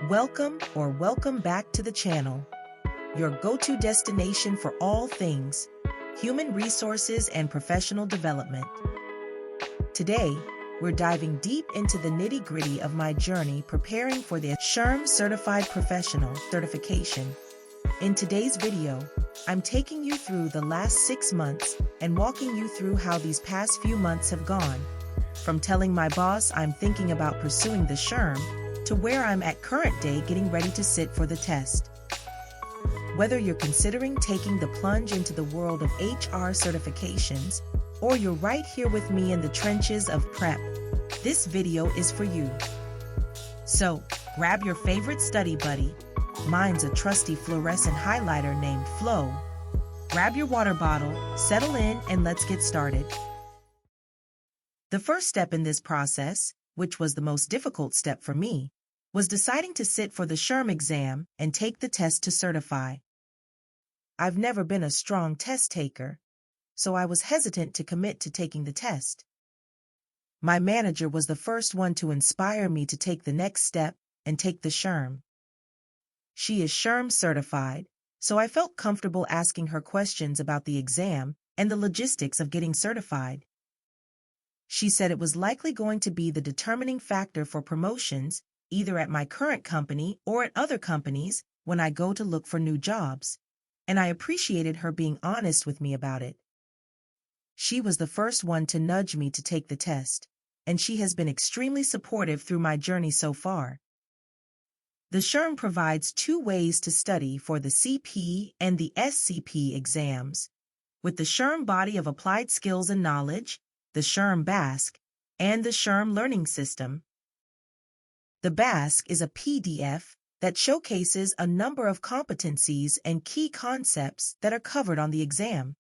Welcome back to the channel, your go-to destination for all things human resources and professional development. Today, we're diving deep into the nitty-gritty of my journey preparing for the SHRM Certified Professional certification. In today's video, I'm taking you through the last 6 months and walking you through how these past few months have gone, from telling my boss I'm thinking about pursuing the SHRM to where I'm at current day getting ready to sit for the test. Whether you're considering taking the plunge into the world of HR certifications, or you're right here with me in the trenches of prep, this video is for you. So, grab your favorite study buddy. Mine's a trusty fluorescent highlighter named Flo. Grab your water bottle, settle in, and let's get started. The first step in this process, which was the most difficult step for me, was deciding to sit for the SHRM exam and take the test to certify. I've never been a strong test taker, so I was hesitant to commit to taking the test. My manager was the first one to inspire me to take the next step and take the SHRM. She is SHRM certified, so I felt comfortable asking her questions about the exam and the logistics of getting certified. She said it was likely going to be the determining factor for promotions, either at my current company or at other companies when I go to look for new jobs, and I appreciated her being honest with me about it. She was the first one to nudge me to take the test, and she has been extremely supportive through my journey so far. The SHRM provides 2 ways to study for the CP and the SCP exams, with the SHRM Body of Applied Skills and Knowledge, the SHRM BASK, and the SHRM Learning System. The BASK is a PDF that showcases a number of competencies and key concepts that are covered on the exam.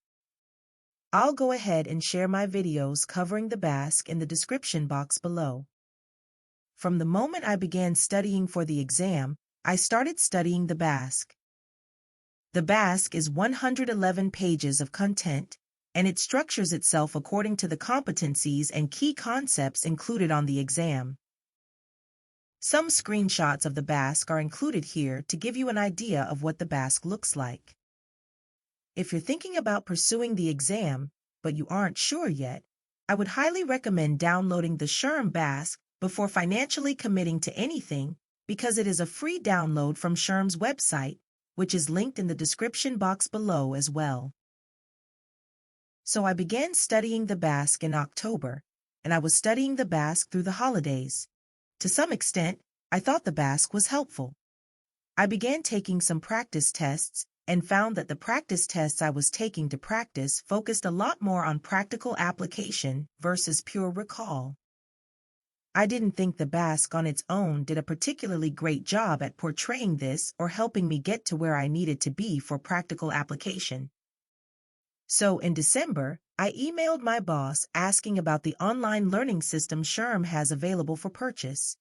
I'll go ahead and share my videos covering the BASK in the description box below. From the moment I began studying for the exam, I started studying the BASK. The BASK is 111 pages of content, and it structures itself according to the competencies and key concepts included on the exam. Some screenshots of the BASK are included here to give you an idea of what the BASK looks like. If you're thinking about pursuing the exam, but you aren't sure yet, I would highly recommend downloading the SHRM BASK before financially committing to anything, because it is a free download from SHRM's website, which is linked in the description box below as well. So I began studying the BASK in October, and I was studying the BASK through the holidays. To some extent, I thought the BASK was helpful. I began taking some practice tests and found that the practice tests I was taking to practice focused a lot more on practical application versus pure recall. I didn't think the BASK on its own did a particularly great job at portraying this or helping me get to where I needed to be for practical application. So in December, I emailed my boss asking about the online learning system SHRM has available for purchase.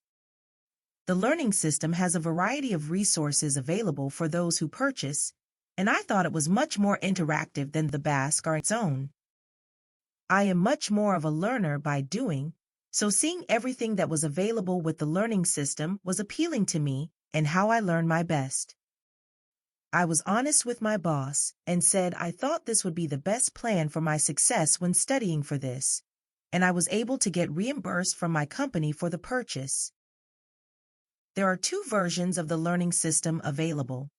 The learning system has a variety of resources available for those who purchase, and I thought it was much more interactive than the BASK on its own. I am much more of a learner by doing, so seeing everything that was available with the learning system was appealing to me and how I learn my best. I was honest with my boss and said I thought this would be the best plan for my success when studying for this, and I was able to get reimbursed from my company for the purchase. There are 2 versions of the learning system available.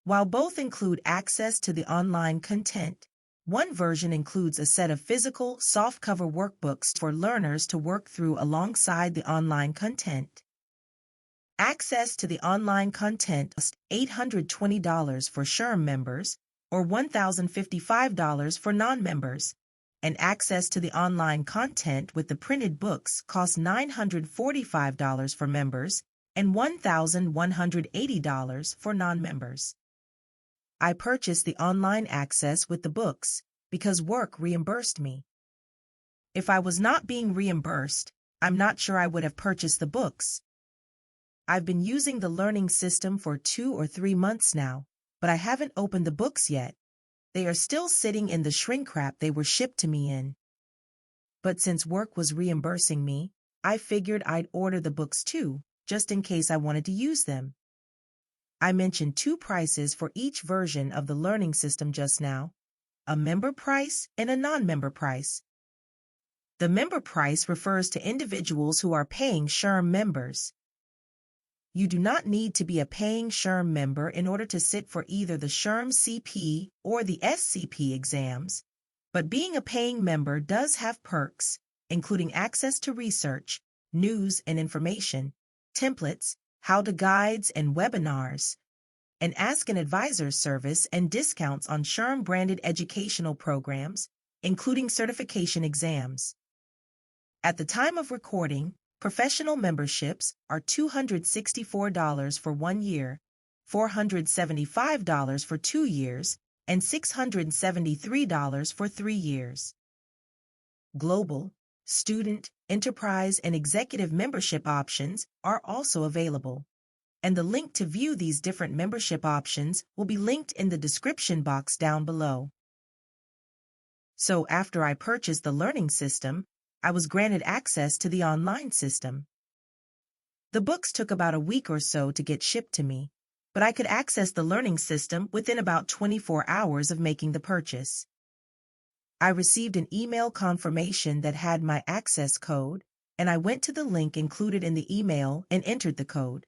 While both include access to the online content, one version includes a set of physical, softcover workbooks for learners to work through alongside the online content. Access to the online content costs $820 for SHRM members or $1,055 for non-members, and access to the online content with the printed books costs $945 for members and $1,180 for non-members. I purchased the online access with the books because work reimbursed me. If I was not being reimbursed, I'm not sure I would have purchased the books. I've been using the learning system for 2 or 3 months now, but I haven't opened the books yet. They are still sitting in the shrink wrap they were shipped to me in. But since work was reimbursing me, I figured I'd order the books too, just in case I wanted to use them, I mentioned two prices for each version of the learning system just now, a member price and a non-member price. The member price refers to individuals who are paying SHRM members. You do not need to be a paying SHRM member in order to sit for either the SHRM-CP or the SCP exams, but being a paying member does have perks, including access to research, news and information, templates, how-to guides and webinars, an Ask an Advisor service and discounts on SHRM-branded educational programs, including certification exams. At the time of recording, professional memberships are $264 for 1 year, $475 for 2 years, and $673 for 3 years. Global, student, enterprise, and executive membership options are also available, and the link to view these different membership options will be linked in the description box down below. So after I purchased the learning system, I was granted access to the online system. The books took about a week or so to get shipped to me, but I could access the learning system within about 24 hours of making the purchase. I received an email confirmation that had my access code, and I went to the link included in the email and entered the code.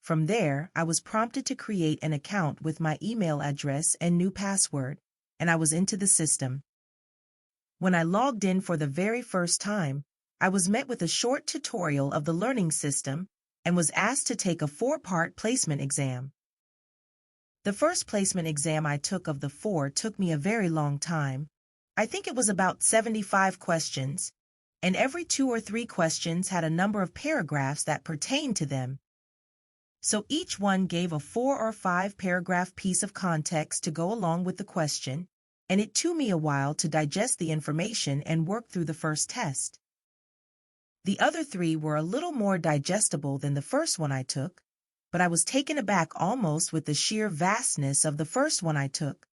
From there, I was prompted to create an account with my email address and new password, and I was into the system. When I logged in for the very first time, I was met with a short tutorial of the learning system and was asked to take a 4-part placement exam. The first placement exam I took of the 4 took me a very long time. I think it was about 75 questions, and every 2 or 3 questions had a number of paragraphs that pertained to them. So each one gave a 4 or 5 paragraph piece of context to go along with the question, and it took me a while to digest the information and work through the first test. The other 3 were a little more digestible than the first one I took, but I was taken aback almost with the sheer vastness of the first one I took.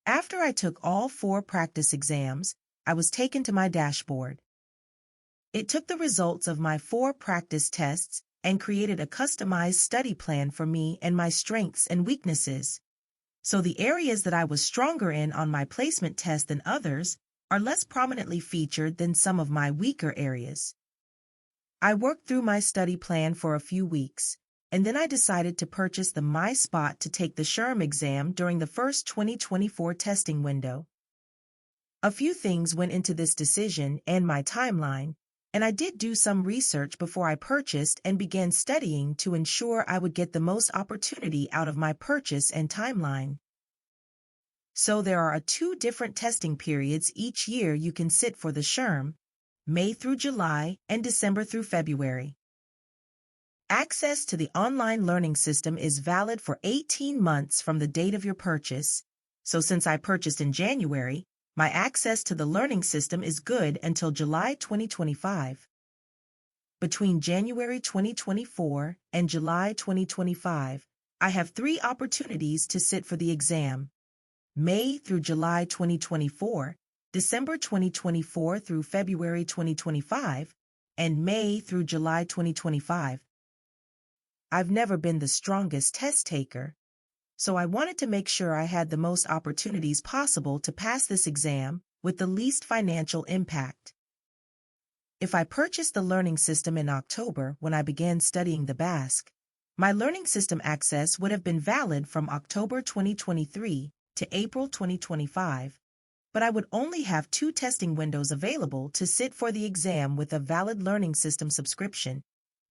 After I took all 4 practice exams, I was taken to my dashboard. It took the results of my 4 practice tests and created a customized study plan for me and my strengths and weaknesses. So the areas that I was stronger in on my placement test than others are less prominently featured than some of my weaker areas. I worked through my study plan for a few weeks, and then I decided to purchase the My Spot to take the SHRM exam during the first 2024 testing window. A few things went into this decision and my timeline, and I did do some research before I purchased and began studying to ensure I would get the most opportunity out of my purchase and timeline. So there are 2 different testing periods each year you can sit for the SHRM, May through July and December through February. Access to the online learning system is valid for 18 months from the date of your purchase, so since I purchased in January, my access to the learning system is good until July 2025. Between January 2024 and July 2025, I have 3 opportunities to sit for the exam: May through July 2024, December 2024 through February 2025, and May through July 2025. I've never been the strongest test taker, so I wanted to make sure I had the most opportunities possible to pass this exam with the least financial impact. If I purchased the learning system in October when I began studying the BASK, my learning system access would have been valid from October 2023 to April 2025, but I would only have 2 testing windows available to sit for the exam with a valid learning system subscription,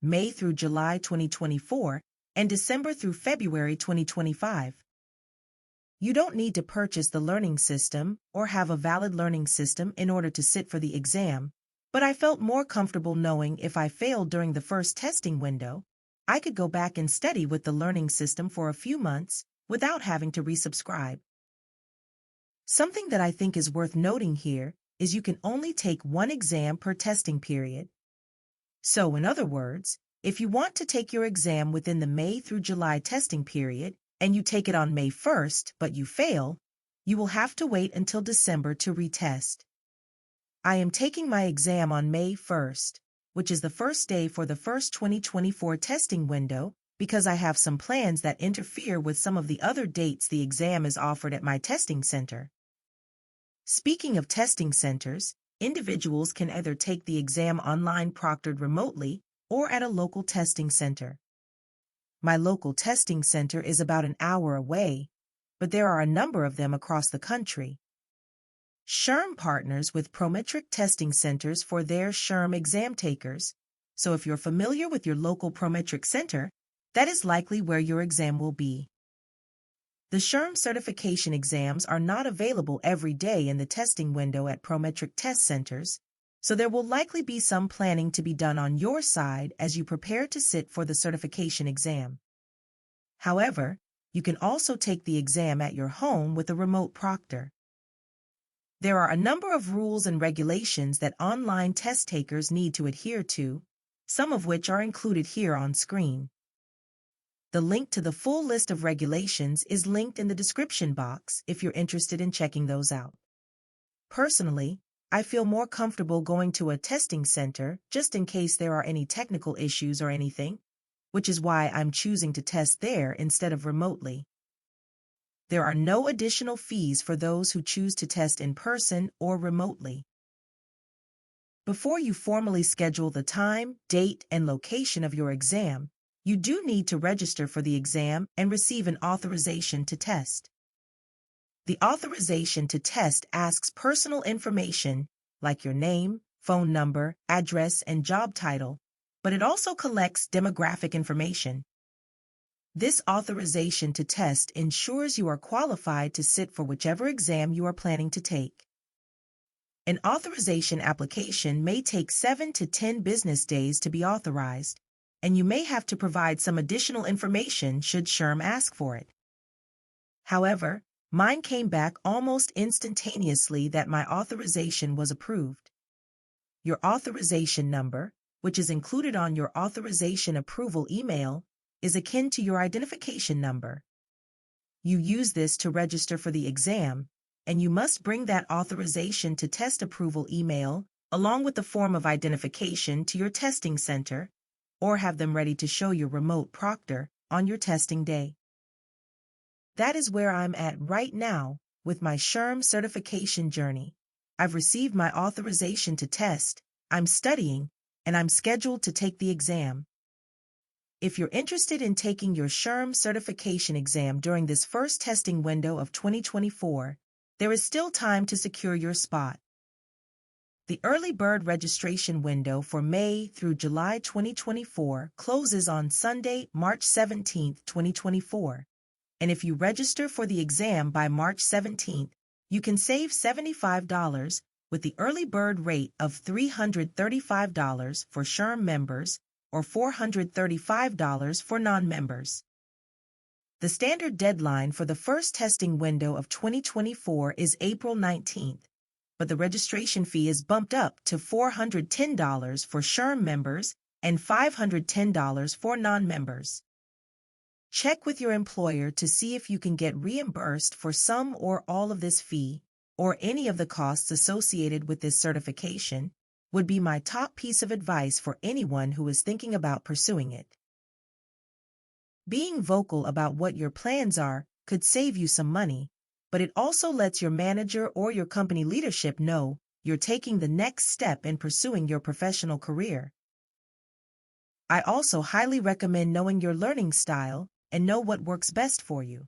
May through July 2024 and December through February 2025. You don't need to purchase the learning system or have a valid learning system in order to sit for the exam, but I felt more comfortable knowing if I failed during the first testing window, I could go back and study with the learning system for a few months without having to resubscribe. Something that I think is worth noting here is you can only take 1 exam per testing period. So, in other words, if you want to take your exam within the May through July testing period, and you take it on May 1st, but you fail, you will have to wait until December to retest. I am taking my exam on May 1st, which is the first day for the first 2024 testing window, because I have some plans that interfere with some of the other dates the exam is offered at my testing center. Speaking of testing centers, individuals can either take the exam online proctored remotely or at a local testing center. My local testing center is about an hour away, but there are a number of them across the country. SHRM partners with Prometric testing centers for their SHRM exam takers, so if you're familiar with your local Prometric center, that is likely where your exam will be. The SHRM certification exams are not available every day in the testing window at Prometric test centers, so there will likely be some planning to be done on your side as you prepare to sit for the certification exam. However, you can also take the exam at your home with a remote proctor. There are a number of rules and regulations that online test takers need to adhere to, some of which are included here on screen. The link to the full list of regulations is linked in the description box if you're interested in checking those out. Personally, I feel more comfortable going to a testing center just in case there are any technical issues or anything, which is why I'm choosing to test there instead of remotely. There are no additional fees for those who choose to test in person or remotely. Before you formally schedule the time, date, and location of your exam, you do need to register for the exam and receive an authorization to test. The authorization to test asks personal information like your name, phone number, address, and job title, but it also collects demographic information. This authorization to test ensures you are qualified to sit for whichever exam you are planning to take. An authorization application may take 7 to 10 business days to be authorized, and you may have to provide some additional information should SHRM ask for it. However, mine came back almost instantaneously that my authorization was approved. Your authorization number, which is included on your authorization approval email, is akin to your identification number. You use this to register for the exam, and you must bring that authorization to test approval email along with the form of identification to your testing center, or have them ready to show your remote proctor on your testing day. That is where I'm at right now with my SHRM certification journey. I've received my authorization to test, I'm studying, and I'm scheduled to take the exam. If you're interested in taking your SHRM certification exam during this first testing window of 2024, there is still time to secure your spot. The early bird registration window for May through July 2024 closes on Sunday, March 17, 2024. And if you register for the exam by March 17th, you can save $75 with the early bird rate of $335 for SHRM members or $435 for non-members. The standard deadline for the first testing window of 2024 is April 19th, but the registration fee is bumped up to $410 for SHRM members and $510 for non-members. Check with your employer to see if you can get reimbursed for some or all of this fee, or any of the costs associated with this certification, would be my top piece of advice for anyone who is thinking about pursuing it. Being vocal about what your plans are could save you some money, but it also lets your manager or your company leadership know you're taking the next step in pursuing your professional career. I also highly recommend knowing your learning style and know what works best for you.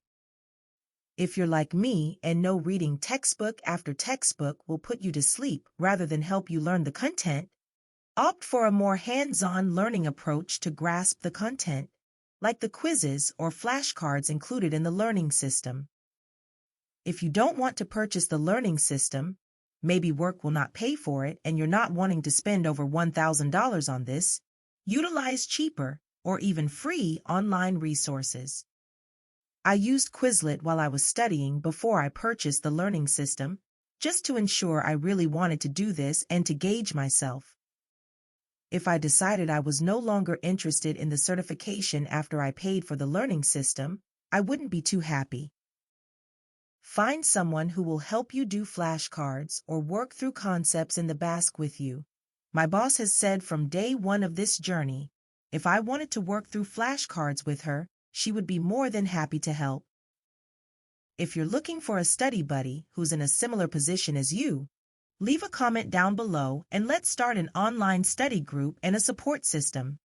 If you're like me and know reading textbook after textbook will put you to sleep rather than help you learn the content, opt for a more hands-on learning approach to grasp the content, like the quizzes or flashcards included in the learning system. If you don't want to purchase the learning system, maybe work will not pay for it and you're not wanting to spend over $1,000 on this, utilize cheaper or even free online resources. I used Quizlet while I was studying before I purchased the learning system, just to ensure I really wanted to do this and to gauge myself. If I decided I was no longer interested in the certification after I paid for the learning system, I wouldn't be too happy. Find someone who will help you do flashcards or work through concepts in the BASK with you. My boss has said from day one of this journey, If I wanted to work through flashcards with her, she would be more than happy to help. If you're looking for a study buddy who's in a similar position as you, leave a comment down below and let's start an online study group and a support system.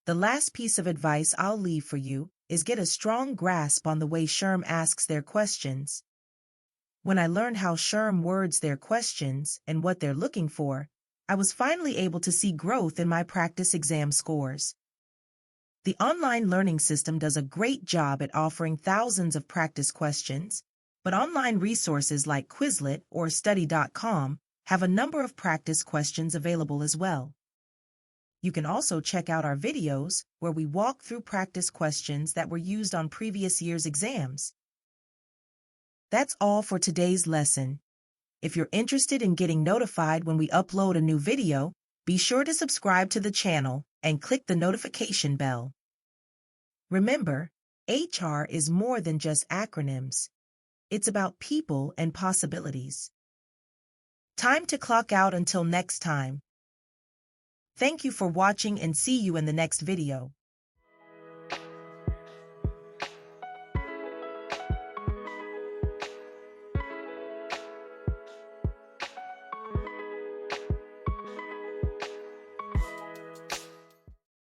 The last piece of advice I'll leave for you is get a strong grasp on the way SHRM asks their questions. When I learned how SHRM words their questions and what they're looking for, I was finally able to see growth in my practice exam scores. The online learning system does a great job at offering thousands of practice questions, but online resources like Quizlet or Study.com have a number of practice questions available as well. You can also check out our videos where we walk through practice questions that were used on previous year's exams. That's all for today's lesson. If you're interested in getting notified when we upload a new video, be sure to subscribe to the channel and click the notification bell. Remember, HR is more than just acronyms. It's about people and possibilities. Time to clock out until next time. Thank you for watching and see you in the next video.